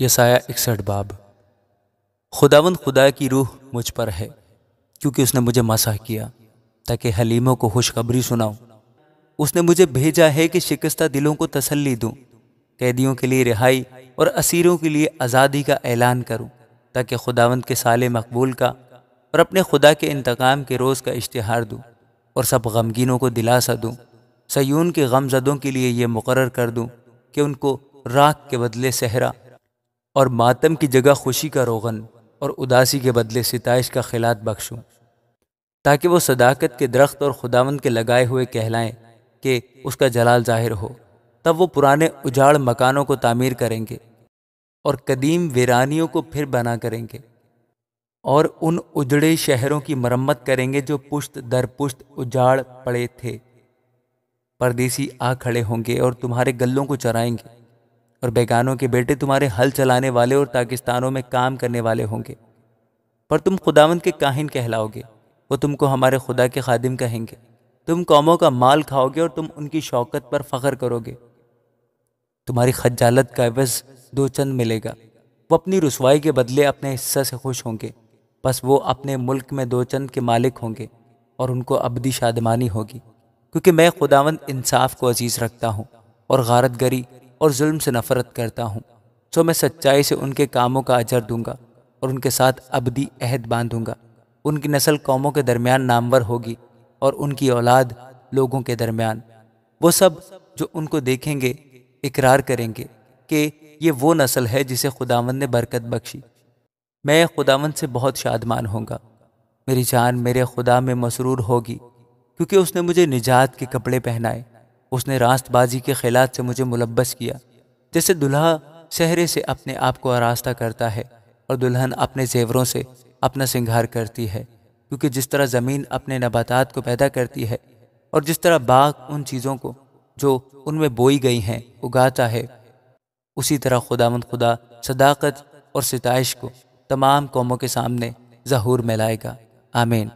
یسایہ 61 باب۔ خداوند خدا کی روح مجھ پر ہے، کیونکہ اس نے مجھے مسح کیا تاکہ حلیموں کو خوشخبری سناؤں۔ اس نے مجھے بھیجا ہے کہ شکستہ دلوں کو تسلی دوں، قیدیوں کے لیے رہائی اور اسیروں کے لیے آزادی کا اعلان کروں، تاکہ خداوند کے سال مقبول کا اور اپنے خدا کے انتقام کے روز کا اشتہار دوں، اور سب غمگینوں کو دلاسا دوں۔ صیون کے غم زدوں کے لیے یہ مقرر کر دوں کہ ان کو راکھ کے بدلے صحرا اور ماتم کی جگہ خوشی کا روغن اور اداسی کے بدلے ستائش کا خلعت بخشوں، تاکہ وہ صداقت کے درخت اور خداوند کے لگائے ہوئے کہلائیں کہ اس کا جلال ظاہر ہو۔ تب وہ پرانے اجاڑ مکانوں کو تعمیر کریں گے اور قدیم ویرانیوں کو پھر بنا کریں گے، اور ان اجڑے شہروں کی مرمت کریں گے جو پشت در پشت اجاڑ پڑے تھے۔ پردیسی آ کھڑے ہوں گے اور تمہارے گلوں کو چرائیں گے، اور بیگانوں کے بیٹے تمہارے ہل چلانے والے اور پاکستانوں میں کام کرنے والے ہوں گے۔ پر تم خداوند کے کاہن کہلاؤ گے، وہ تم کو ہمارے خدا کے خادم کہیں گے۔ تم قوموں کا مال کھاؤ گے اور تم ان کی شوکت پر فخر کرو گے۔ تمہاری خجالت کا عوض 2 چند ملے گا۔ وہ اپنی رسوائی کے بدلے اپنے حصہ سے خوش ہوں گے، پس وہ اپنے ملک میں 2 چند کے مالک ہوں گے، اور ان کو ابدی شادمانی ہوگی۔ کیونکہ میں خداوند انصاف کو عزیز رکھتا ہوں اور غارت گری اور ظلم سے نفرت کرتا ہوں، سو میں سچائی سے ان کے کاموں کا اجر دوں گا اور ان کے ساتھ ابدی عہد باندھوں گا۔ ان کی نسل قوموں کے درمیان نامور ہوگی اور ان کی اولاد لوگوں کے درمیان۔ وہ سب جو ان کو دیکھیں گے اقرار کریں گے کہ یہ وہ نسل ہے جسے خداوند نے برکت بخشی۔ میں خداوند سے بہت شادمان ہوں گا، میری جان میرے خدا میں مسرور ہوگی، کیونکہ اس نے مجھے نجات کے کپڑے پہنائے۔ اس نے راست بازی کے خیلات سے مجھے ملبس کیا، جیسے دلہا سہرے سے اپنے آپ کو آراستہ کرتا ہے اور دلہن اپنے زیوروں سے اپنا سنگھار کرتی ہے۔ کیونکہ جس طرح زمین اپنے نباتات کو پیدا کرتی ہے اور جس طرح باغ ان چیزوں کو جو ان میں بوئی گئی ہیں اگاتا ہے، اسی طرح خداوند خدا صداقت اور ستائش کو تمام قوموں کے سامنے ظہور میں لائے گا۔ آمین۔